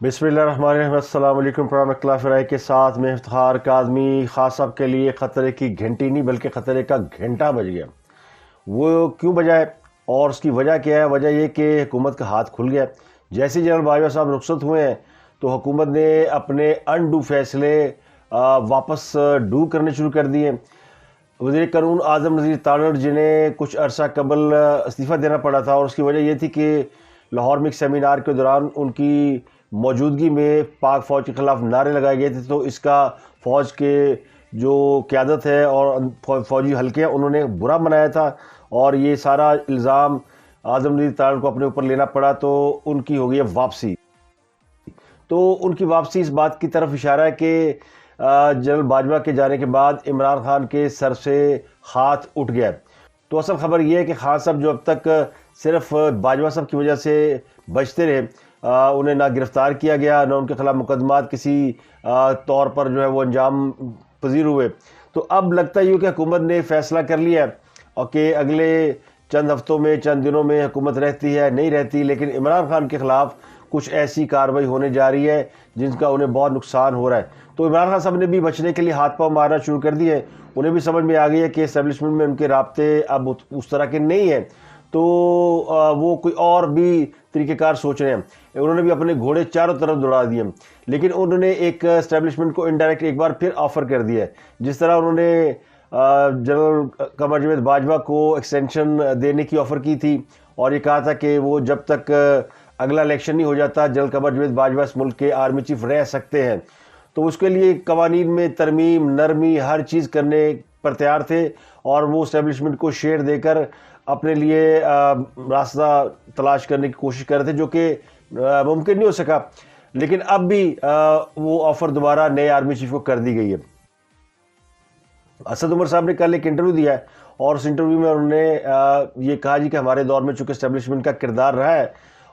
بسم اللہ الرحمن الرحیم۔ السلام علیکم۔ پروگرام اختلاف رائے کے ساتھ میں افتخار کاظمی خاص صاحب کے لیے خطرے کی گھنٹی نہیں بلکہ خطرے کا گھنٹہ بج گیا۔ وہ کیوں بجا ہے اور اس کی وجہ کیا ہے؟ وجہ یہ کہ حکومت کا ہاتھ کھل گیا۔ جیسے جنرل باجوہ صاحب رخصت ہوئے ہیں تو حکومت نے اپنے انڈو فیصلے واپس ڈو کرنے شروع کر دیے۔ وزیر قانون اعظم نذیر تانڑ جنہیں کچھ عرصہ قبل استعفیٰ دینا پڑا تھا، اور اس کی وجہ یہ تھی کہ لاہور میں ایک سیمینار کے دوران ان کی موجودگی میں پاک فوج کے خلاف نعرے لگائے گئے تھے، تو اس کا فوج کے جو قیادت ہے اور فوجی حلقے ہیں انہوں نے برا منایا تھا، اور یہ سارا الزام اعظم نذیر تانڑ کو اپنے اوپر لینا پڑا، تو ان کی ہو گئی ہے واپسی۔ تو ان کی واپسی اس بات کی طرف اشارہ ہے کہ جنرل باجوہ کے جانے کے بعد عمران خان کے سر سے ہاتھ اٹھ گیا ہے۔ تو اصل خبر یہ ہے کہ خان صاحب جو اب تک صرف باجوہ صاحب کی وجہ سے بچتے رہے، انہیں نہ گرفتار کیا گیا، نہ ان کے خلاف مقدمات کسی طور پر جو ہے وہ انجام پذیر ہوئے، تو اب لگتا ہے کہ حکومت نے فیصلہ کر لیا ہے اور کہ اگلے چند ہفتوں میں چند دنوں میں حکومت رہتی ہے نہیں رہتی، لیکن عمران خان کے خلاف کچھ ایسی کارروائی ہونے جا رہی ہے جن کا انہیں بہت نقصان ہو رہا ہے۔ تو عمران خان صاحب نے بھی بچنے کے لیے ہاتھ پاؤں مارنا شروع کر دیے۔ انہیں بھی سمجھ میں آ گئی ہے کہ اسٹیبلشمنٹ میں ان کے رابطے اب اس طرح کے نہیں ہیں، تو وہ کوئی اور بھی طریقہ کار سوچ رہے ہیں۔ انہوں نے بھی اپنے گھوڑے چاروں طرف دوڑا دیے، لیکن انہوں نے ایک اسٹیبلشمنٹ کو انڈائریکٹ ایک بار پھر آفر کر دیا ہے۔ جس طرح انہوں نے جنرل قمر جاوید باجوہ کو ایکسٹینشن دینے کی آفر کی تھی، اور یہ کہا تھا کہ وہ جب تک اگلا الیکشن نہیں ہو جاتا جنرل قمر جاوید باجوہ اس ملک کے آرمی چیف رہ سکتے ہیں، تو اس کے لیے قوانین میں ترمیم نرمی ہر چیز کرنے پر تیار تھے، اور وہ اسٹیبلشمنٹ کو شیئر دے کر اپنے لیے راستہ تلاش کرنے کی کوشش کر رہے تھے، جو کہ ممکن نہیں ہو سکا۔ لیکن اب بھی وہ آفر دوبارہ نئے آرمی چیف کو کر دی گئی ہے۔ اسد عمر صاحب نے کل ایک انٹرویو دیا ہے، اور اس انٹرویو میں انہوں نے یہ کہا کہ ہمارے دور میں چونکہ اسٹیبلشمنٹ کا کردار رہا ہے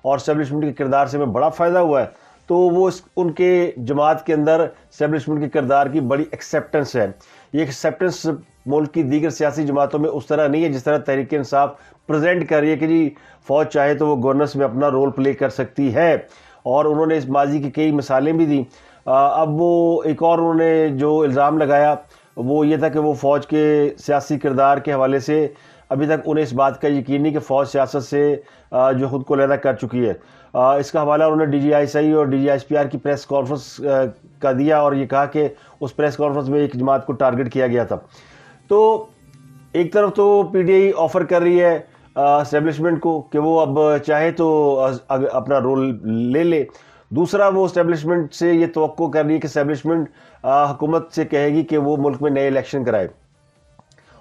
اور اسٹیبلشمنٹ کے کردار سے ہمیں بڑا فائدہ ہوا ہے، تو وہ ان کے جماعت کے اندر اسٹیبلشمنٹ کے کردار کی بڑی ایکسیپٹنس ہے۔ یہ ایکسیپٹنس ملک کی دیگر سیاسی جماعتوں میں اس طرح نہیں ہے جس طرح تحریک انصاف پریزنٹ کر رہی ہے کہ جی فوج چاہے تو وہ گورننس میں اپنا رول پلے کر سکتی ہے، اور انہوں نے اس ماضی کی کئی مثالیں بھی دیں۔ اب وہ ایک اور انہوں نے جو الزام لگایا وہ یہ تھا کہ وہ فوج کے سیاسی کردار کے حوالے سے ابھی تک انہیں اس بات کا یقین نہیں کہ فوج سیاست سے جو خود کو علیحدہ کر چکی ہے۔ اس کا حوالہ انہوں نے D G I S I اور D G I S P R کی پریس کانفرنس کا دیا، اور یہ کہا کہ اس پریس کانفرنس میں ایک جماعت کو ٹارگٹ کیا گیا تھا۔ تو ایک طرف تو پی ڈی آئی آفر کر رہی ہے اسٹیبلشمنٹ کو کہ وہ اب چاہے تو اپنا رول لے لے، دوسرا وہ اسٹیبلشمنٹ سے یہ توقع کر رہی ہے کہ اسٹیبلشمنٹ حکومت سے کہے گی کہ وہ ملک میں نئے الیکشن کرائے،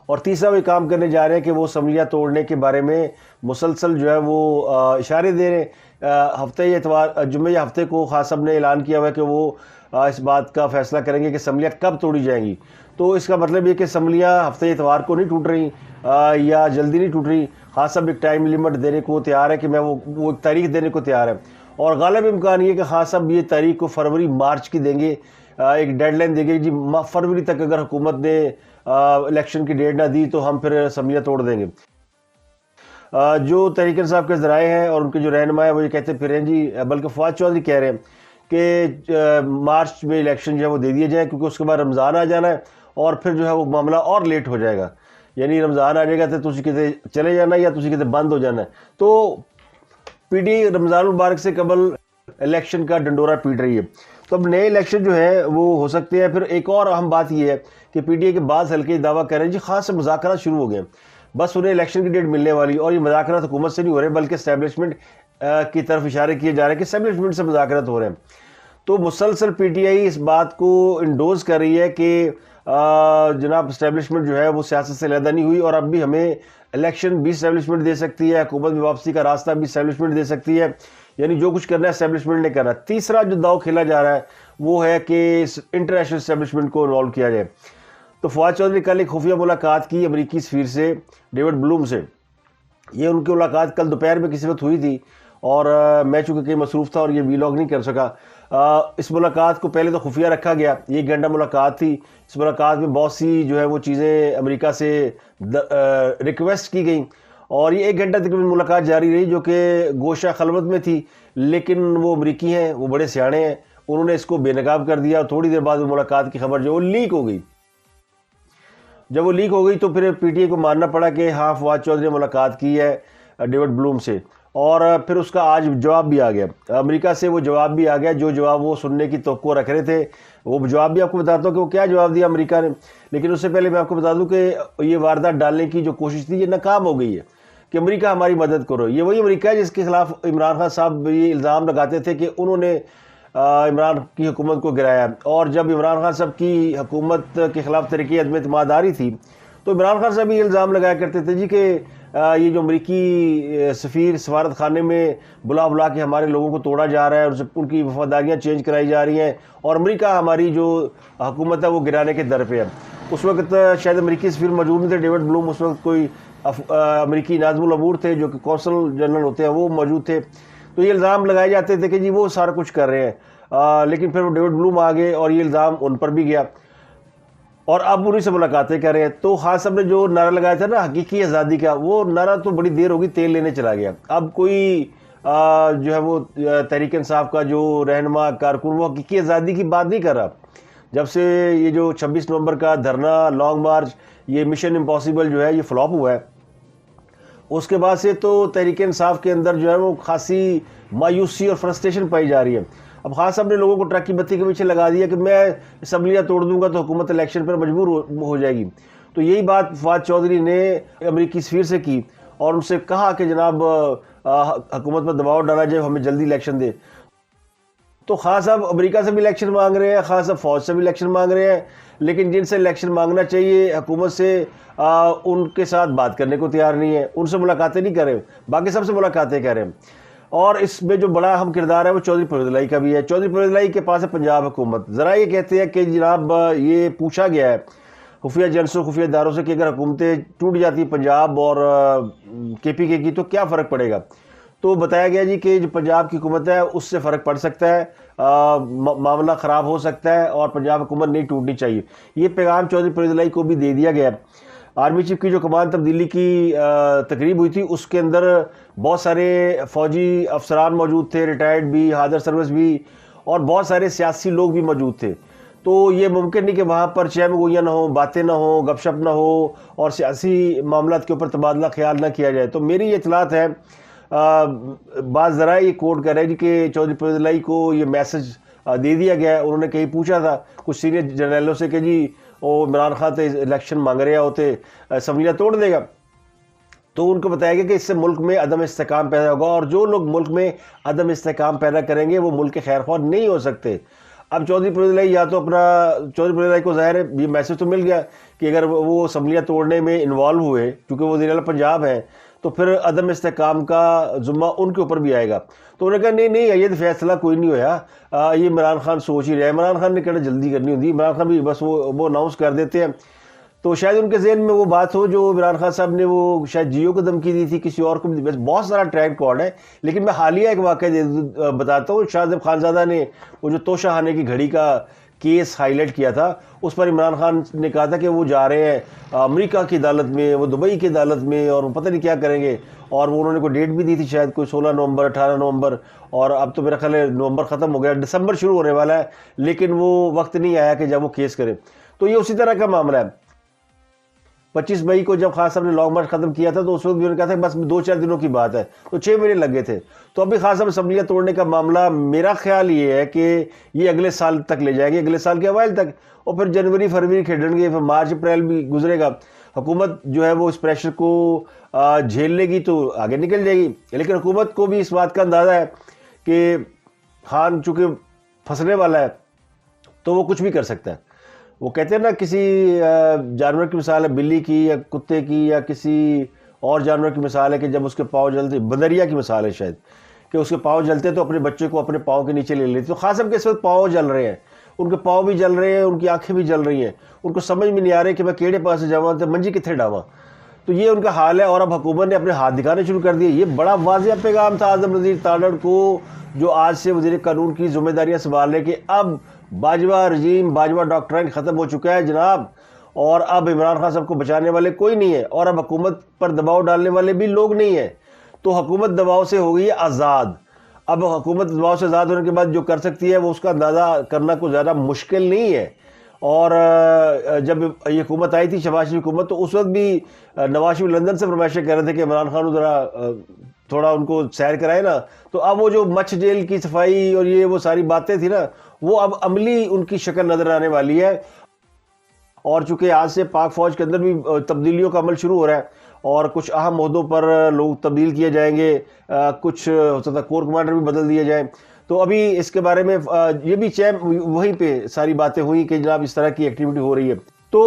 اور تیسرا وہ کام کرنے جا رہے ہیں کہ وہ اسمبلیاں توڑنے کے بارے میں مسلسل جو ہے وہ اشارے دے رہے ہیں۔ جمعہ ہفتے کو خاص صاحب نے اعلان کیا ہوا ہے کہ وہ اس بات کا فیصلہ کریں گے کہ اسمبلیاں کب توڑی جائیں گی، تو اس کا مطلب یہ کہ اسمبلیاں ہفتے اتوار کو نہیں ٹوٹ رہی یا جلدی نہیں ٹوٹ رہی۔ خاص صاحب ایک ٹائم لیمٹ دینے کو تیار ہے کہ وہ ایک تاریخ دینے کو تیار ہے، اور غالب امکان یہ کہ خاص صاحب یہ تاریخ کو فروری مارچ کی دیں گے، ایک ڈیڈ لائن دیں گے جی فروری تک اگر حکومت نے الیکشن کی ڈیٹ نہ دی تو ہم پھر اسمبلیاں توڑ دیں گے۔ جو تحریک انصاف کے ذرائع ہیں اور ان کے جو رہنما ہیں وہ یہ کہتے پھر ہیں جی، بلکہ فواد چودھری کہہ رہے ہیں کہ مارچ میں الیکشن جو ہے وہ دے دیے جائیں، کیونکہ اس کے بعد رمضان آ جانا ہے اور پھر جو ہے وہ معاملہ اور لیٹ ہو جائے گا، یعنی رمضان آ جائے گا تو تسی کتے چلے جانا یا تسی کتے بند ہو جانا ہے۔ تو پی ڈی رمضان المبارک سے قبل الیکشن کا ڈنڈورا پیٹ رہی ہے، تو اب نئے الیکشن جو ہے وہ ہو سکتے ہیں۔ پھر ایک اور اہم بات یہ ہے کہ پی ڈی اے کے بعض حلقے دعویٰ کر رہے ہیں جی خاص سے مذاکرات شروع ہو گئے ہیں، بس انہیں الیکشن کی ڈیٹ ملنے والی، اور یہ مذاکرات حکومت سے نہیں ہو رہے بلکہ اسٹیبلشمنٹ کی طرف اشارے کیے جا رہے ہیں کہ اسٹیبلشمنٹ سے مذاکرات ہو رہے ہیں۔ تو مسلسل پی ٹی آئی اس بات کو انڈوز کر رہی ہے کہ جناب اسٹیبلشمنٹ جو ہے وہ سیاست سے علیحدہ نہیں ہوئی، اور اب بھی ہمیں الیکشن بھی اسٹیبلشمنٹ دے سکتی ہے، حکومت میں واپسی کا راستہ بھی اسٹیبلشمنٹ دے سکتی ہے، یعنی جو کچھ کرنا ہے اسٹیبلشمنٹ نے کرنا ہے۔ تیسرا جو داؤ کھیلا جا رہا ہے وہ ہے کہ انٹرنیشنل اسٹیبلشمنٹ کو انوالو کیا جائے۔ تو فواد چودھری نے کل ایک خفیہ ملاقات کی امریکی سفیر سے ڈیوڈ بلوم سے، یہ ان کی ملاقات کل دوپہر میں کسی وقت ہوئی تھی، اور میں چونکہ کہیں مصروف تھا اور یہ ویلاگ نہیں کر سکا۔ اس ملاقات کو پہلے تو خفیہ رکھا گیا، 1 گھنٹہ ملاقات تھی۔ اس ملاقات میں بہت سی جو ہے وہ چیزیں امریکہ سے ریکویسٹ کی گئیں، اور یہ 1 گھنٹہ تقریباً ملاقات جاری رہی، جو کہ گوشہ خلوت میں تھی، لیکن وہ امریکی ہیں، وہ بڑے سیانے ہیں، انہوں نے اس کو بے نقاب کر دیا، اور تھوڑی دیر بعد وہ ملاقات کی خبر جو وہ لیک ہو گئی۔ جب وہ لیک ہو گئی تو پھر پی ٹی اے کو ماننا پڑا کہ ہاں فواد چودھری نے ملاقات کی ہے ڈیوڈ بلوم سے، اور پھر اس کا آج جواب بھی آ گیا، امریکہ سے وہ جواب بھی آ گیا جو جواب وہ سننے کی توقع رکھ رہے تھے۔ وہ جواب بھی آپ کو بتاتا ہوں کہ وہ کیا جواب دیا امریکہ نے، لیکن اس سے پہلے میں آپ کو بتا دوں کہ یہ واردات ڈالنے کی جو کوشش تھی یہ ناکام ہو گئی ہے، کہ امریکہ ہماری مدد کرو۔ یہ وہی امریکہ ہے جس کے خلاف عمران خان صاحب یہ الزام لگاتے تھے کہ انہوں نے عمران کی حکومت کو گرایا، اور جب عمران خان صاحب کی حکومت کے خلاف تحریک عدم اعتماد آ رہی تھی تو عمران خان صاحب یہ الزام لگایا کرتے تھے جی کہ یہ جو امریکی سفیر سفارت خانے میں بلا کے ہمارے لوگوں کو توڑا جا رہا ہے، ان کی وفاداریاں چینج کرائی جا رہی ہیں، اور امریکہ ہماری جو حکومت ہے وہ گرانے کے در پہ ہے۔ اس وقت شاید امریکی سفیر موجود نہیں تھے، ڈیوڈ بلوم اس وقت کوئی امریکی ناظم الامور تھے جو کہ کونسل جنرل ہوتے ہیں، وہ موجود تھے۔ تو یہ الزام لگائے جاتے تھے کہ جی وہ سارا کچھ کر رہے ہیں، لیکن پھر وہ ڈیوڈ بلوم آ گئے اور یہ الزام ان پر بھی گیا، اور اب انہیں سے ملاقاتیں کر رہے ہیں۔ تو خان صاحب نے جو نعرہ لگایا تھا نا حقیقی آزادی کا، وہ نعرہ تو بڑی دیر ہوگی تیل لینے چلا گیا۔ اب کوئی جو ہے وہ تحریک انصاف کا جو رہنما کارکن وہ حقیقی آزادی کی بات نہیں کر رہا۔ جب سے یہ جو 26 نومبر کا دھرنا لانگ مارچ، یہ مشن امپاسبل جو ہے یہ فلاپ ہوا ہے، اس کے بعد سے تو تحریک انصاف کے اندر جو ہے وہ خاصی مایوسی اور فرسٹریشن پائی جا رہی ہے۔ اب خان صاحب نے لوگوں کو ٹرک کی بتی کے پیچھے لگا دیا کہ میں اسمبلیاں توڑ دوں گا تو حکومت الیکشن پر مجبور ہو جائے گی۔ تو یہی بات فواد چودھری نے امریکی سفیر سے کی اور ان سے کہا کہ جناب حکومت پر دباؤ ڈالا جائے، ہمیں جلدی الیکشن دے۔ تو خان صاحب امریکہ سے بھی الیکشن مانگ رہے ہیں، خان صاحب فوج سے بھی الیکشن مانگ رہے ہیں، لیکن جن سے الیکشن مانگنا چاہیے حکومت سے ان کے ساتھ بات کرنے کو تیار نہیں ہے، ان سے ملاقاتیں نہیں کر رہے، باقی سب سے ملاقاتیں کر رہے ہیں۔ اور اس میں جو بڑا اہم کردار ہے وہ چودھری پرویز الہی کا بھی ہے۔ چودھری پرویز الہی کے پاس ہے پنجاب حکومت۔ ذرا یہ کہتے ہیں کہ جناب یہ پوچھا گیا ہے خفیہ ایجنسوں خفیہ اداروں سے کہ اگر حکومتیں ٹوٹ جاتی پنجاب اور کے پی کے کی تو کیا فرق پڑے گا؟ تو بتایا گیا جی کہ جو پنجاب کی حکومت ہے اس سے فرق پڑ سکتا ہے، معاملہ خراب ہو سکتا ہے، اور پنجاب حکومت نہیں ٹوٹنی چاہیے۔ یہ پیغام چودھری پرویز الہی کو بھی دے دیا گیا ہے۔ آرمی چیف کی جو کمان تبدیلی کی تقریب ہوئی تھی اس کے اندر بہت سارے فوجی افسران موجود تھے، ریٹائرڈ بھی، حاضر سروس بھی، اور بہت سارے سیاسی لوگ بھی موجود تھے۔ تو یہ ممکن نہیں کہ وہاں پر چہم گوئیاں نہ ہوں، باتیں نہ ہوں، گپ شپ نہ ہو، اور سیاسی معاملات کے اوپر تبادلہ خیال نہ کیا جائے۔ تو میری یہ اطلاعات ہے، بعض ذرائع یہ کوٹ کر رہے ہیں کہ چودھری پرویز الہی کو یہ میسج دے دیا گیا ہے۔ انہوں نے کہیں پوچھا تھا کچھ سینئر جرنیلوں سے کہ جی وہ عمران خان تے الیکشن مانگ رہے ہوتے اسمبلیاں توڑ دے گا، تو ان کو بتایا گیا کہ اس سے ملک میں عدم استحکام پیدا ہوگا، اور جو لوگ ملک میں عدم استحکام پیدا کریں گے وہ ملک کے خیر خواہ نہیں ہو سکتے۔ اب چودھری پرویز الہی یا تو چودھری پرویز الہی کو ظاہر ہے یہ میسج تو مل گیا کہ اگر وہ اسمبلیاں توڑنے میں انوالو ہوئے کیونکہ وہ وزیر اعلیٰ پنجاب ہیں تو پھر عدم استحکام کا ذمہ ان کے اوپر بھی آئے گا۔ تو انہوں نے کہا نہیں یہ فیصلہ کوئی نہیں ہوا، یہ عمران خان سوچ ہی رہا ہے۔ عمران خان نے کہنا جلدی کرنی ہوتی، عمران خان بھی بس وہ اناؤنس کر دیتے ہیں۔ تو شاید ان کے ذہن میں وہ بات ہو جو عمران خان صاحب نے وہ شاید جیو کو دھمکی دی تھی، کسی اور کو بھی، بہت سارا ٹریک ریکارڈ ہے۔ لیکن میں حالیہ ایک واقعہ بتاتا ہوں، شاہ زیب خانزادہ نے وہ جو توشہ خانے کی گھڑی کا کیس ہائی لائٹ کیا تھا، اس پر عمران خان نے کہا تھا کہ وہ جا رہے ہیں امریکہ کی عدالت میں، وہ دبئی کی عدالت میں، اور وہ پتہ نہیں کیا کریں گے، اور وہ انہوں نے کوئی ڈیٹ بھی دی تھی شاید کوئی 16 نومبر 18 نومبر، اور اب تو میرا خیال ہے نومبر ختم ہو گیا، دسمبر شروع ہونے والا ہے، لیکن وہ وقت نہیں آیا کہ جب وہ کیس کرے۔ تو یہ اسی طرح کا معاملہ ہے۔ 25 مئی کو جب خان صاحب نے لانگ مارچ ختم کیا تھا تو اس وقت بھی انہوں نے کہا تھا بس 2-4 دنوں کی بات ہے، تو 6 مہینے لگ گئے تھے۔ تو ابھی خان صاحب اسمبلیاں توڑنے کا معاملہ میرا خیال یہ ہے کہ یہ اگلے سال تک لے جائیں گے، اگلے سال کے اوائل تک، اور پھر جنوری فروری کھیلیں گے، پھر مارچ اپریل بھی گزرے گا۔ حکومت جو ہے وہ اس پریشر کو جھیل لے گی تو آگے نکل جائے گی، لیکن حکومت کو بھی اس بات کا اندازہ ہے کہ خان چونکہ پھنسنے والا ہے تو وہ کچھ بھی کر سکتا ہے۔ وہ کہتے ہیں نا کسی جانور کی مثال ہے بلی کی یا کتے کی یا کسی اور جانور کی مثال ہے کہ جب اس کے پاؤں جلتے، بندریا کی مثال ہے شاید، کہ اس کے پاؤں جلتے تو اپنے بچے کو اپنے پاؤں کے نیچے لے لیتے۔ تو خان صاحب کے اس وقت پاؤں جل رہے ہیں، ان کے پاؤں بھی جل رہے ہیں، ان کی آنکھیں بھی جل رہی ہیں، ان کو سمجھ میں نہیں آ رہے کہ میں کیڑے پاس سے جاواں تو منجی کتنے ڈاواں۔ تو یہ ان کا حال ہے، اور اب حکومت نے اپنے ہاتھ دکھانے شروع کر دیے۔ یہ بڑا واضح پیغام تھا اعظم نذیر تارڑ کو، جو آج سے وزیر قانون کی ذمہ داریاں سنبھال رہے کہ اب باجوہ رجیم، باجوہ ڈاکٹرائن ختم ہو چکا ہے جناب، اور اب عمران خان صاحب کو بچانے والے کوئی نہیں ہے، اور اب حکومت پر دباؤ ڈالنے والے بھی لوگ نہیں ہیں، تو حکومت دباؤ سے ہو گئی ہے آزاد۔ اب حکومت دباؤ سے آزاد ہونے کے بعد جو کر سکتی ہے وہ اس کا اندازہ کرنا کوئی زیادہ مشکل نہیں ہے۔ اور جب یہ حکومت آئی تھی شہباز شریف حکومت، تو اس وقت بھی نواز شریف لندن سے فرمائشیں کر رہے تھے کہ عمران خان ذرا تھوڑا ان کو سیر کرائے نا، تو اب وہ جو مچھ جیل کی صفائی اور یہ وہ ساری باتیں تھی نا، وہ اب عملی ان کی شکل نظر آنے والی ہے۔ اور چونکہ آج سے پاک فوج کے اندر بھی تبدیلیوں کا عمل شروع ہو رہا ہے، اور کچھ اہم عہدوں پر لوگ تبدیل کیے جائیں گے، کچھ ہو سکتا ہے کور کمانڈر بھی بدل دیے جائیں، تو ابھی اس کے بارے میں یہ بھی وہیں پہ ساری باتیں ہوئی کہ جناب اس طرح کی ایکٹیویٹی ہو رہی ہے۔ تو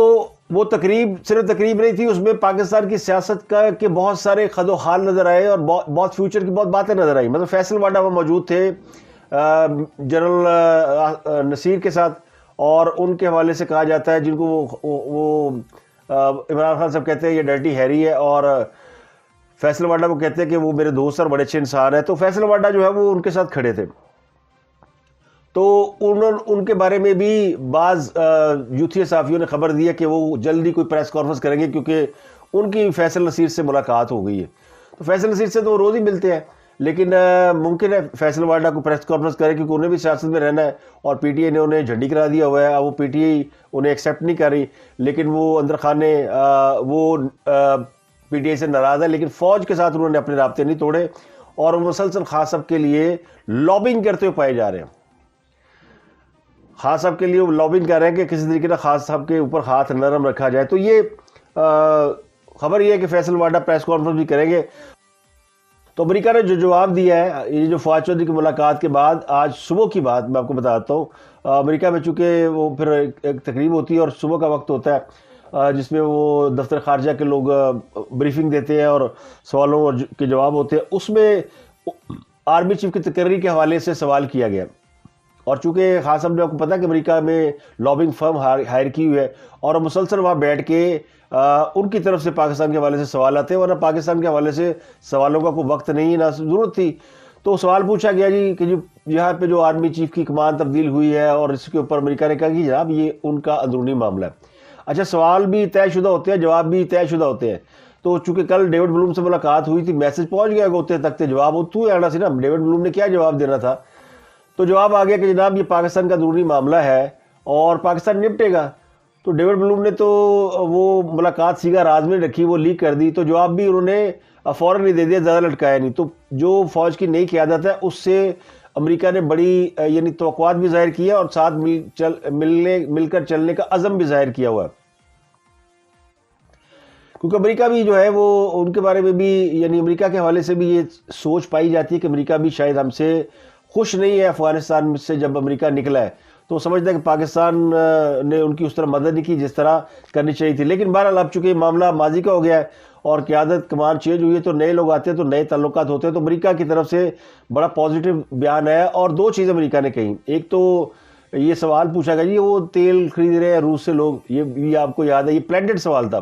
وہ تقریب صرف تقریب نہیں تھی، اس میں پاکستان کی سیاست کا کے بہت سارے خد و خال نظر آئے، اور بہت فیوچر کی بہت باتیں نظر آئی۔ مطلب فیصل واڈا وہ موجود تھے جنرل نصیر کے ساتھ، اور ان کے حوالے سے کہا جاتا ہے جن کو وہ عمران خان صاحب کہتے ہیں یہ ڈرٹی ہیری ہے، اور فیصل واڈا کو کہتے ہیں کہ وہ میرے دوست اور بڑے اچھے انسان ہیں۔ تو فیصل واڈا جو ہے وہ ان کے ساتھ کھڑے تھے، تو ان کے بارے میں بھی بعض یوتھی صحافیوں نے خبر دی ہے کہ وہ جلدی کوئی پریس کانفرنس کریں گے، کیونکہ ان کی فیصل نصیر سے ملاقات ہو گئی ہے۔ تو فیصل نصیر سے تو وہ روز ہی ملتے ہیں، لیکن ممکن ہے فیصل واڈا کو پریس کانفرنس کرے، کیونکہ انہیں بھی سیاست میں رہنا ہے، اور پی ٹی آئی نے انہیں جھنڈی کرا دیا ہوا ہے۔ وہ پی ٹی آئی انہیں ایکسیپٹ نہیں کر رہی، لیکن وہ اندر خانے وہ پی ٹی آئی سے ناراض ہے، لیکن فوج کے ساتھ انہوں نے اپنے رابطے نہیں توڑے، اور وہ مسلسل خان صاحب کے لیے لابنگ کرتے ہوئے پائے جا رہے ہیں۔ خان صاحب کے لیے وہ لابنگ کر رہے ہیں کہ کسی طریقے سے خان صاحب کے اوپر ہاتھ نرم رکھا جائے۔ تو یہ خبر یہ ہے کہ فیصل واڈا پریس کانفرنس بھی کریں گے۔ تو امریکہ نے جو جواب دیا ہے، یہ جو فواد چودھری کی ملاقات کے بعد آج صبح کی بات میں آپ کو بتاتا ہوں، امریکہ میں چونکہ وہ پھر ایک تقریب ہوتی ہے اور صبح کا وقت ہوتا ہے جس میں وہ دفتر خارجہ کے لوگ بریفنگ دیتے ہیں اور سوالوں کے جواب ہوتے ہیں، اس میں آرمی چیف کی تقرری کے حوالے سے سوال کیا گیا۔ اور چونکہ خان صاحب نے آپ کو پتا کہ امریکہ میں لابنگ فرم ہائر کی ہوئی ہے، اور مسلسل وہاں بیٹھ کے ان کی طرف سے پاکستان کے حوالے سے سوال آتے ہیں، ورنہ پاکستان کے حوالے سے سوالوں کا کوئی وقت نہیں، نہ ضرورت تھی۔ تو سوال پوچھا گیا جی کہ یہاں پہ جو آرمی چیف کی کمان تبدیل ہوئی ہے، اور اس کے اوپر امریکہ نے کہا کہ جناب یہ ان کا اندرونی معاملہ ہے۔ اچھا، سوال بھی طے شدہ ہوتے ہیں، جواب بھی طے شدہ ہوتے ہیں۔ تو چونکہ کل ڈیوڈ بلوم سے ملاقات ہوئی تھی، میسج پہنچ گیا ہوتے تک جواب تو آنا سی نا، ڈیوڈ بلوم نے کیا جواب دینا تھا؟ تو جواب آ گیا کہ جناب یہ پاکستان کا اندرونی معاملہ ہے اور پاکستان نپٹے گا۔ تو ڈیوڈ بلوم نے تو وہ ملاقات سیگا راز میں رکھی، وہ لیک کر دی، تو جواب بھی انہوں نے فوراً نہیں دے دیا، زیادہ لٹکایا نہیں۔ تو جو فوج کی نئی قیادت ہے اس سے امریکہ نے بڑی یعنی توقعات بھی ظاہر کی ہے، اور ساتھ مل کر چلنے کا عزم بھی ظاہر کیا ہوا ہے، کیونکہ امریکہ بھی جو ہے وہ ان کے بارے میں بھی یعنی امریکہ کے حوالے سے بھی یہ سوچ پائی جاتی ہے کہ امریکہ بھی شاید ہم سے خوش نہیں ہے افغانستان سے جب امریکہ نکلا ہے، تو سمجھتا ہے کہ پاکستان نے ان کی اس طرح مدد نہیں کی جس طرح کرنی چاہیے تھی۔ لیکن بہرحال اب چونکہ معاملہ ماضی کا ہو گیا ہے اور قیادت کمان چینج ہوئی ہے، تو نئے لوگ آتے ہیں تو نئے تعلقات ہوتے ہیں، تو امریکہ کی طرف سے بڑا پازیٹیو بیان ہے۔ اور دو چیزیں امریکہ نے کہیں، ایک تو یہ سوال پوچھا گیا جی وہ تیل خرید رہے ہیں روس سے لوگ، یہ آپ کو یاد ہے، یہ پلانٹڈ سوال تھا۔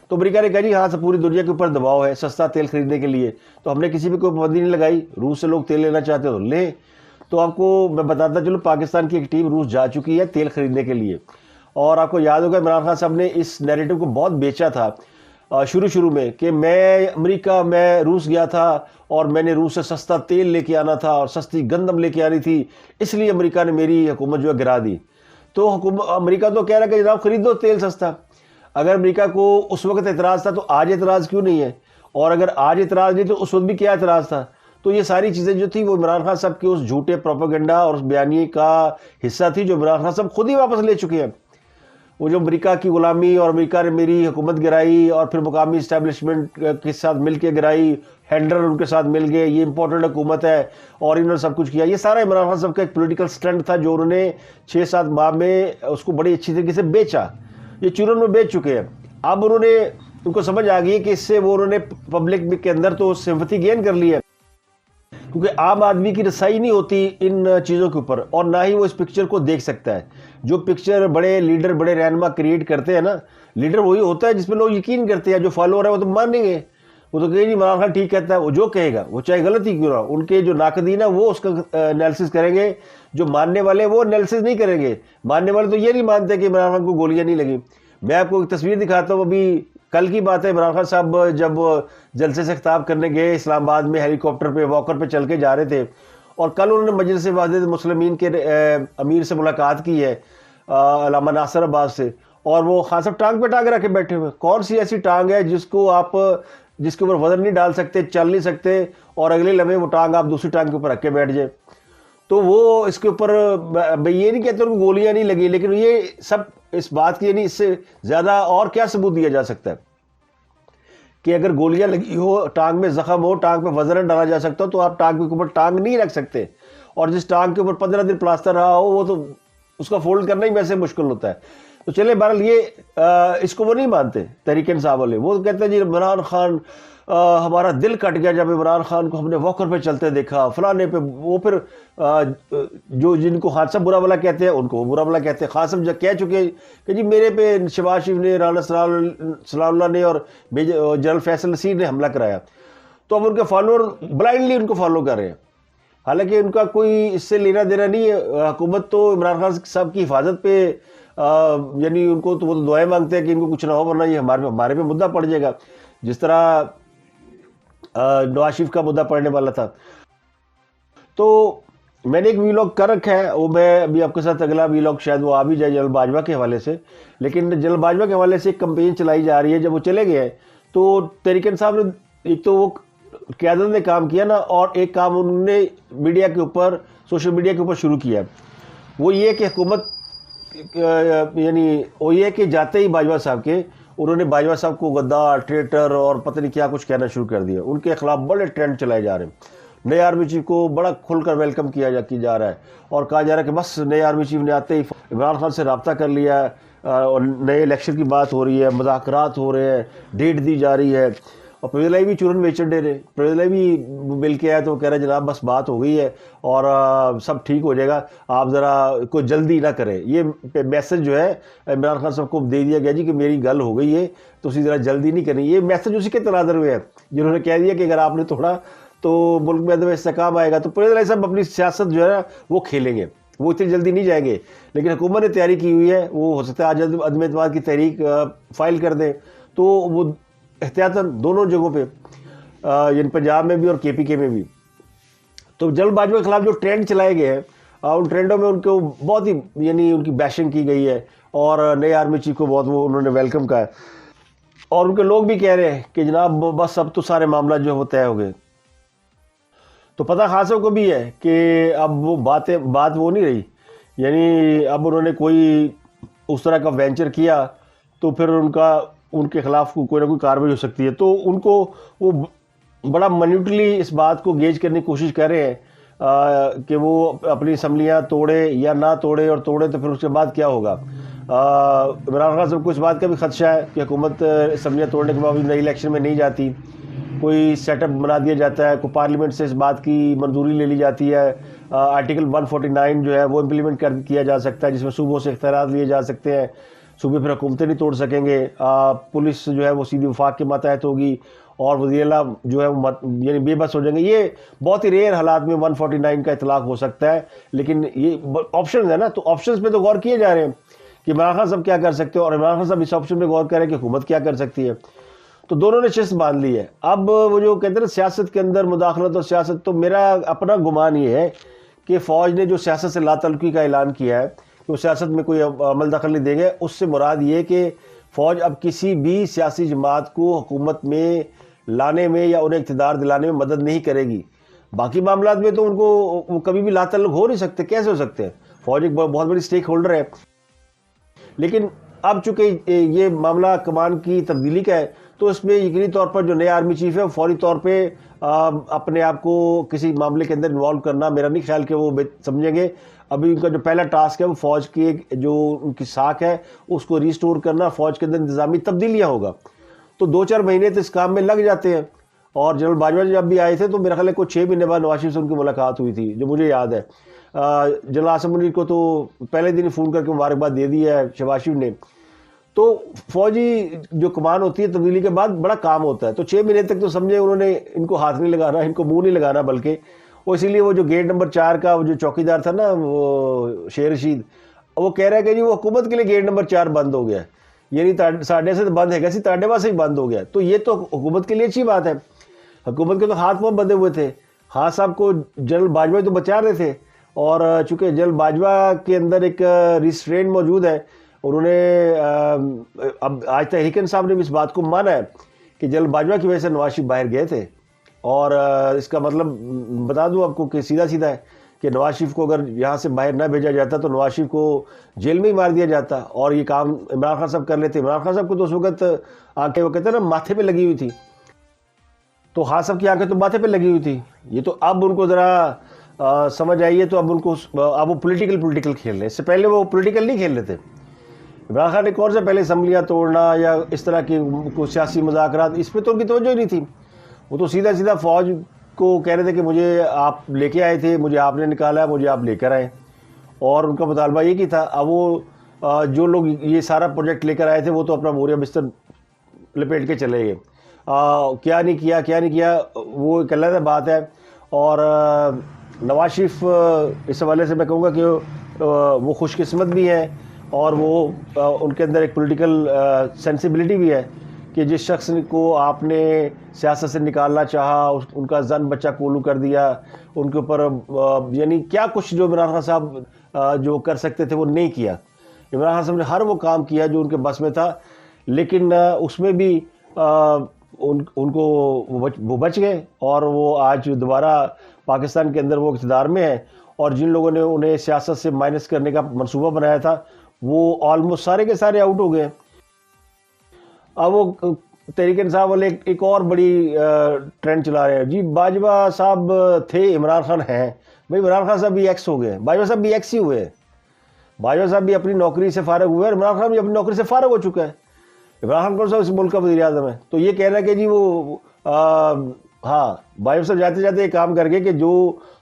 تو امریکہ نے کہا جی ہاں پوری دنیا کے اوپر دباؤ ہے سستا تیل خریدنے کے لیے، تو ہم نے کسی پہ کوئی پابندی نہیں لگائی، روس سے لوگ تیل لینا چاہتے تو لیں۔ تو آپ کو میں بتاتا چلو پاکستان کی ایک ٹیم روس جا چکی ہے تیل خریدنے کے لیے، اور آپ کو یاد ہوگا عمران خان صاحب نے اس نیریٹو کو بہت بیچا تھا شروع میں کہ میں روس گیا تھا اور میں نے روس سے سستا تیل لے کے آنا تھا اور سستی گندم لے کے آنی تھی، اس لیے امریکہ نے میری حکومت جو ہے گرا دی۔ تو امریکہ تو کہہ رہا کہ جناب خرید دو تیل سستا۔ اگر امریکہ کو اس وقت اعتراض تھا تو آج اعتراض کیوں نہیں ہے؟ اور اگر آج اعتراض نہیں تو اس وقت بھی کیا اعتراض تھا؟ تو یہ ساری چیزیں جو تھی وہ عمران خان صاحب کے اس جھوٹے پروپیگنڈا اور اس بیانیے کا حصہ تھی جو عمران خان صاحب خود ہی واپس لے چکے ہیں۔ وہ جو امریکہ کی غلامی اور امریکہ نے میری حکومت گرائی اور پھر مقامی اسٹیبلشمنٹ کے ساتھ مل کے گرائی، ہینڈلر ان کے ساتھ مل گئے، یہ امپورٹنٹ حکومت ہے اور انہوں نے سب کچھ کیا، یہ سارا عمران خان صاحب کا ایک پولیٹیکل سٹنٹ تھا جو انہوں نے 6-7 ماہ میں اس کو بڑی اچھی طریقے سے بیچا، یہ چورن میں بیچ چکے ہیں۔ اب انہوں نے ان کو سمجھ آ گئی کہ اس سے وہ انہوں نے پبلک کے اندر تو سمپتھی گین کر لی ہے، کیونکہ عام آدمی کی رسائی نہیں ہوتی ان چیزوں کے اوپر، اور نہ ہی وہ اس پکچر کو دیکھ سکتا ہے۔ جو پکچر بڑے لیڈر بڑے رہنما کریٹ کرتے ہیں نا، لیڈر وہی ہوتا ہے جس پہ لوگ یقین کرتے ہیں، جو فالوور ہے وہ تو مانیں گے، وہ تو کہیں جی عمران خان ٹھیک کہتا ہے، وہ جو کہے گا وہ چاہے غلط ہی کیوں نہ، ان کے جو ناقدین ہیں وہ اس کا انالیسس کریں گے، جو ماننے والے وہ انالیسس نہیں کریں گے۔ ماننے والے تو یہ نہیں مانتے کہ عمران خان کو گولیاں نہیں لگیں، میں آپ کو ایک تصویر دکھاتا ہوں، ابھی کل کی بات ہے، عمران خان صاحب جب جلسے سے خطاب کرنے گئے اسلام آباد میں، ہیلی کاپٹر پہ واکر پہ چل کے جا رہے تھے، اور کل انہوں نے مجلس وحدت المسلمین کے امیر سے ملاقات کی ہے، علامہ ناصر عباس سے، اور وہ خان صاحب ٹانگ پہ ٹانگ رکھ کے بیٹھے ہوئے. کون سی ایسی ٹانگ ہے جس کے اوپر وزن نہیں ڈال سکتے، چل نہیں سکتے، اور اگلے لمحے وہ ٹانگ آپ دوسری ٹانگ کے اوپر رکھ کے بیٹھ جائے؟ تو وہ اس کے اوپر، میں یہ نہیں کہتا ان کو گولیاں نہیں لگی، لیکن یہ سب اس بات کی، یعنی اس سے زیادہ اور کیا ثبوت دیا جا سکتا ہے کہ اگر گولیاں لگی ہو، ٹانگ میں زخم ہو، ٹانگ پہ وزن ڈالا جا سکتا ہو، تو آپ ٹانگ کے اوپر ٹانگ نہیں رکھ سکتے. اور جس ٹانگ کے اوپر 15 دن پلاسٹر رہا ہو، وہ تو اس کا فولڈ کرنا ہی ویسے مشکل ہوتا ہے. تو چلے بہرحال یہ اس کو وہ نہیں مانتے تحریک انصاف والے. وہ کہتے ہیں جی عمران خان، ہمارا دل کٹ گیا جب عمران خان کو ہم نے واکر پہ چلتے دیکھا فلانے پہ. وہ پھر جو جن کو خان صاحب برا بلا کہتے ہیں ان کو وہ برا بلا کہتے ہیں. خان صاحب جب کہہ چکے کہ جی میرے پہ شہباز شریف نے، رانا ثناء اللہ نے اور جنرل فیصل نصیر نے حملہ کرایا، تو اب ان کے فالوور بلائنڈلی ان کو فالو کر رہے ہیں، حالانکہ ان کا کوئی اس سے لینا دینا نہیں ہے. حکومت تو عمران خان صاحب کی حفاظت پہ، یعنی ان کو تو وہ دعائیں مانگتے ہیں کہ ان کو کچھ نہ ہو، ورنہ یہ ہمارے پہ مدعا پڑ جائے گا، جس طرح نواز شریف کا مدعا پڑنے والا تھا. تو میں نے ایک ویلاگ کر رکھا ہے، وہ میں ابھی آپ کے ساتھ اگلا ویلاگ شاید وہ آ بھی جائے جنرل باجوہ کے حوالے سے. لیکن جنرل باجوہ کے حوالے سے ایک کمپین چلائی جا رہی ہے. جب وہ چلے گئے تو تحریک انصاف نے، ایک تو وہ قیادت نے کام کیا نا، اور ایک کام انہوں نے میڈیا کے اوپر، سوشل میڈیا کے اوپر شروع کیا ہے، وہ یہ کہ حکومت، یعنی وہ یہ کہ جاتے ہی باجوہ صاحب کے، انہوں نے باجوہ صاحب کو غدار، ٹریٹر اور پتہ نہیں کیا کچھ کہنا شروع کر دیا. ان کے خلاف بڑے ٹرینڈ چلائے جا رہے ہیں. نئے آرمی چیف کو بڑا کھل کر ویلکم کیا جا رہا ہے، اور کہا جا رہا ہے کہ بس نئے آرمی چیف نے آتے ہی عمران خان سے رابطہ کر لیا ہے، اور نئے الیکشن کی بات ہو رہی ہے، مذاکرات ہو رہے ہیں، ڈیٹ دی جا رہی ہے. اور پرویز الہی بھی چورن بیچن دے رہے، پرویز الہی بھی مل کے آئے تو وہ کہہ رہے ہیں جناب بس بات ہو گئی ہے اور سب ٹھیک ہو جائے گا، آپ ذرا کوئی جلدی نہ کریں. یہ میسج جو ہے عمران خان صاحب کو دے دیا گیا جی کہ میری گل ہو گئی ہے تو اسی ذرا جلدی نہیں کریں. یہ میسج اسی کے تناظر میں ہے جنہوں نے کہہ دیا کہ اگر آپ نے توڑا تو ملک میں عدم استحکام آئے گا. تو پرویز الہی صاحب اپنی سیاست جو ہے نا وہ کھیلیں گے، وہ اتنی جلدی نہیں جائیں گے. لیکن حکومت نے تیاری کی ہوئی ہے، وہ ہو سکتا ہے آج عدم اعتماد کی تحریک فائل کر دیں، تو وہ احتیاطاً دونوں جگہوں پہ، یعنی پنجاب میں بھی اور کے پی کے میں بھی. تو جنرل باجوہ کے خلاف جو ٹرینڈ چلائے گئے ہیں، ان ٹرینڈوں میں ان کو بہت ہی، یعنی ان کی بیشنگ کی گئی ہے، اور نئے آرمی چیف کو بہت وہ انہوں نے ویلکم کہا ہے. اور ان کے لوگ بھی کہہ رہے ہیں کہ جناب بس اب تو سارے معاملات جو وہ طے ہو گئے. تو پتہ خاصوں کو بھی ہے کہ اب وہ بات وہ نہیں رہی، یعنی اب انہوں نے کوئی اس طرح کا وینچر کیا تو پھر ان کے خلاف کوئی نہ کوئی کارروائی ہو سکتی ہے. تو ان کو وہ بڑا منیوٹلی اس بات کو گیج کرنے کی کوشش کر رہے ہیں کہ وہ اپنی اسمبلیاں توڑے یا نہ توڑے، اور توڑے تو پھر اس کے بعد کیا ہوگا. عمران خان صاحب کو اس بات کا بھی خدشہ ہے کہ حکومت اسمبلیاں توڑنے کے باوجود نئی الیکشن میں نہیں جاتی، کوئی سیٹ اپ بنا دیا جاتا ہے، کوئی پارلیمنٹ سے اس بات کی منظوری لے لی جاتی ہے، آرٹیکل 149 جو ہے وہ امپلیمنٹ کیا جا سکتا ہے، جس میں صوبوں سے اختیارات لیے جا سکتے ہیں، صوبے پھر حکومتیں نہیں توڑ سکیں گے، پولیس جو ہے وہ سیدھی وفاق کے ماتحت ہوگی، اور وزیر اعلیٰ جو ہے وہ یعنی بے بس ہو جائیں گے. یہ بہت ہی ریئر حالات میں 149 کا اطلاق ہو سکتا ہے، لیکن یہ آپشنز ہے نا، تو آپشنز پہ تو غور کیے جا رہے ہیں کہ عمران خان صاحب کیا کر سکتے ہو، اور عمران خان صاحب اس آپشن پہ غور کریں کہ حکومت کیا کر سکتی ہے. تو دونوں نے شست باندھ لی ہے. اب وہ جو کہتے ہیں سیاست کے اندر مداخلت اور سیاست، تو میرا اپنا گمان یہ ہے کہ فوج نے جو سیاست سے لا تعلقی کا اعلان کیا ہے کہ وہ سیاست میں کوئی عمل دخل نہیں دیں گے، اس سے مراد یہ کہ فوج اب کسی بھی سیاسی جماعت کو حکومت میں لانے میں یا انہیں اقتدار دلانے میں مدد نہیں کرے گی. باقی معاملات میں تو ان کو کبھی بھی لا تعلق ہو نہیں سکتے، کیسے ہو سکتے ہیں؟ فوج ایک بہت بڑی سٹیک ہولڈر ہے. لیکن اب چونکہ یہ معاملہ کمان کی تبدیلی کا ہے، تو اس میں یقینی طور پر جو نئے آرمی چیف ہے وہ فوری طور پہ اپنے آپ کو کسی معاملے کے اندر انوالو کرنا، میرا نہیں خیال کہ وہ سمجھیں گے. ابھی ان کا جو پہلا ٹاسک ہے وہ فوج کی جو ان کی ساکھ ہے اس کو ریسٹور کرنا، فوج کے اندر انتظامی تبدیلیاں ہوگا. تو 2-4 مہینے تو اس کام میں لگ جاتے ہیں. اور جنرل باجوہ جب بھی آئے تھے تو میرا خیال ہے کوئی 6 مہینے بعد نواز شریف سے ان کی ملاقات ہوئی تھی، جو مجھے یاد ہے. جنرل عاصم منیر کو تو پہلے دن ہی فون کر کے مبارکباد دے دی ہے شہباز شریف نے. تو فوجی جو کمان ہوتی ہے تبدیلی کے بعد بڑا کام ہوتا ہے. تو 6 مہینے تک تو سمجھے انہوں نے ان کو ہاتھ نہیں لگانا، ان کو منہ نہیں لگانا، بلکہ وہ اسی لیے وہ جو گیٹ نمبر 4 کا وہ جو چوکیدار تھا نا، وہ شیر رشید، وہ کہہ رہا ہے کہ جی وہ حکومت کے لیے گیٹ نمبر 4 بند ہو گیا ہے. یعنی ساڑھے سے بند ہے کیسی تاڑے وہاں سے ہی بند ہو گیا. تو یہ تو حکومت کے لیے اچھی بات ہے. حکومت کے تو ہاتھ پاؤں بندھے ہوئے تھے. خان صاحب کو جنرل باجوہ تو بچا رہے تھے, اور چونکہ جنرل باجوہ کے اندر ایک ریسٹرین موجود ہے, انہوں نے اب آج تحریک انصاف نے بھی اس بات کو مانا ہے کہ جنرل باجوہ کی وجہ سے نواز شریف باہر گئے تھے. اور اس کا مطلب بتا دوں آپ کو کہ سیدھا سیدھا ہے کہ نواز شریف کو اگر یہاں سے باہر نہ بھیجا جاتا تو نواز شریف کو جیل میں ہی مار دیا جاتا, اور یہ کام عمران خان صاحب کر لیتے. عمران خان صاحب کو تو اس وقت آنکھیں وہ کہتے ہیں نا ماتھے پہ لگی ہوئی تھی, تو خان صاحب کی آنکھیں تو ماتھے پہ لگی ہوئی تھی. یہ تو اب ان کو ذرا سمجھ آئیے, تو اب ان کو اب وہ پولیٹیکل کھیل رہے ہیں. اس سے پہلے وہ پولیٹیکل نہیں کھیل رہے تھے. عمران خان نے کون سے پہلے اسمبلیاں توڑنا یا اس طرح کی کوئی سیاسی مذاکرات, اس پہ تو ان کی توجہ ہی نہیں تھی. وہ تو سیدھا سیدھا فوج کو کہہ رہے تھے کہ مجھے آپ لے کے آئے تھے, مجھے آپ نے نکالا, مجھے آپ لے کر آئے, اور ان کا مطالبہ یہ کی تھا. اب وہ جو لوگ یہ سارا پروجیکٹ لے کر آئے تھے وہ تو اپنا بوریا بستر لپیٹ کے چلے گئے. کیا نہیں کیا وہ ایک علیحدہ بات ہے. اور نواز شریف اس حوالے سے میں کہوں گا کہ وہ خوش قسمت بھی ہیں, اور وہ ان کے اندر ایک پولیٹیکل سینسیبلٹی بھی ہے کہ جس شخص کو آپ نے سیاست سے نکالنا چاہا, ان کا زن بچہ کولو کر دیا, ان کے اوپر یعنی کیا کچھ جو عمران خان صاحب جو کر سکتے تھے وہ نہیں کیا. عمران خان صاحب نے ہر وہ کام کیا جو ان کے بس میں تھا, لیکن اس میں بھی ان کو وہ بچ گئے, اور وہ آج دوبارہ پاکستان کے اندر وہ اقتدار میں ہیں. اور جن لوگوں نے انہیں سیاست سے مائنس کرنے کا منصوبہ بنایا تھا وہ آلموسٹ سارے کے سارے آؤٹ ہو گئے. اب وہ تحریک انصاف والے ایک اور بڑی ٹرینڈ چلا رہے ہیں, جی باجوہ صاحب تھے, عمران خان ہیں. بھائی عمران خان صاحب بھی ایکس ہو گئے, باجوہ صاحب بھی ایکس ہی ہوئے. باجوہ صاحب بھی اپنی نوکری سے فارغ ہوئے, اور عمران خان بھی اپنی نوکری سے فارغ ہو چکا ہے. عمران خان کون سا اس ملک کا وزیر اعظم ہے؟ تو یہ کہہ رہا ہے کہ جی وہ ہاں باجوہ صاحب جاتے جاتے یہ کام کر گئے کہ جو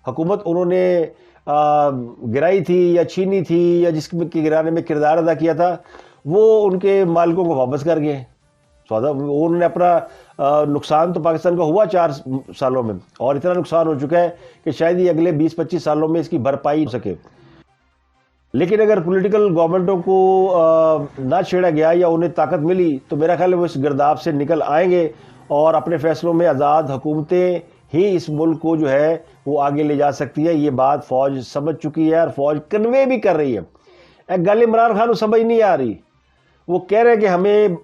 حکومت انہوں نے گرائی تھی یا چھینی تھی یا جس کے گرانے میں کردار ادا کیا تھا وہ ان کے مالکوں کو واپس کر گئے. انہوں نے اپنا نقصان تو پاکستان کا ہوا 4 سالوں میں, اور اتنا نقصان ہو چکا ہے کہ شاید ہی اگلے 20-25 سالوں میں اس کی بھرپائی ہو سکے. لیکن اگر پولیٹیکل گورنمنٹوں کو نہ چھیڑا گیا یا انہیں طاقت ملی تو میرا خیال ہے وہ اس گرداب سے نکل آئیں گے, اور اپنے فیصلوں میں آزاد حکومتیں ہی اس ملک کو جو ہے وہ آگے لے جا سکتی ہے. یہ بات فوج سمجھ چکی ہے اور فوج کنوے بھی کر رہی ہے. ایک گل عمران خان کو سمجھ نہیں آ رہی, وہ کہہ رہے ہیں کہ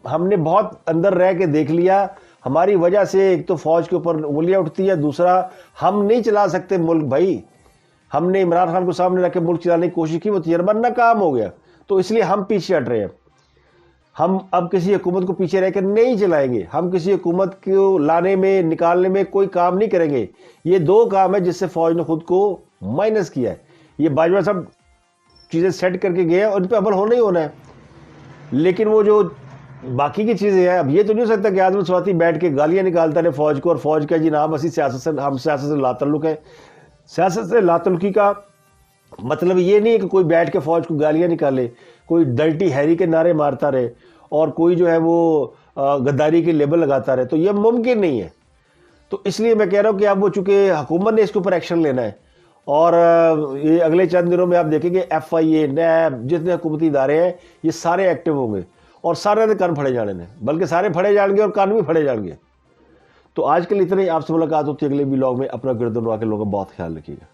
ہم نے بہت اندر رہ کے دیکھ لیا, ہماری وجہ سے ایک تو فوج کے اوپر انگلیاں اٹھتی ہے, دوسرا ہم نہیں چلا سکتے ملک. بھائی ہم نے عمران خان کو سامنے رکھ کے ملک چلانے کی کوشش کی, وہ تجربہ ناکام ہو گیا, تو اس لیے ہم پیچھے ہٹ رہے ہیں. ہم اب کسی حکومت کو پیچھے رہ کر نہیں چلائیں گے, ہم کسی حکومت کو لانے میں نکالنے میں کوئی کام نہیں کریں گے. یہ 2 کام ہے جس سے فوج نے خود کو مائنس کیا ہے. یہ باجوہ صاحب چیزیں سیٹ کر کے گئے ہیں, ان پہ عمل ہونا ہی ہونا ہے. لیکن وہ جو باقی کی چیزیں ہیں, اب یہ تو نہیں ہو سکتا کہ آدمی سواتی بیٹھ کے گالیاں نکالتا رہے فوج کو, اور فوج کا جی نام اسی ہم سیاست سے لا تعلق ہے. سیاست سے لا تعلقی کا مطلب یہ نہیں ہے کہ کوئی بیٹھ کے فوج کو گالیاں نکالے, کوئی ڈلٹی ہیری کے نعرے مارتا رہے, اور کوئی جو ہے وہ غداری کے لیبل لگاتا رہے. تو یہ ممکن نہیں ہے. تو اس لیے میں کہہ رہا ہوں کہ اب وہ چونکہ حکومت نے اس کے اوپر ایکشن لینا ہے, اور یہ اگلے چند دنوں میں آپ دیکھیں گے FIA, نیب, جتنے حکومتی ادارے ہیں یہ سارے ایکٹیو ہوں گے, اور سارے کان پھڑے جانے ہیں, بلکہ سارے پھڑے جائیں گے اور کان بھی پھڑے جائیں گے. تو آج کے لیے اتنا ہی. آپ سے ملاقات ہوتی ہے اگلے ولاگ میں. اپنا گردن روا کے لوگوں کا بہت خیال رکھیے گا.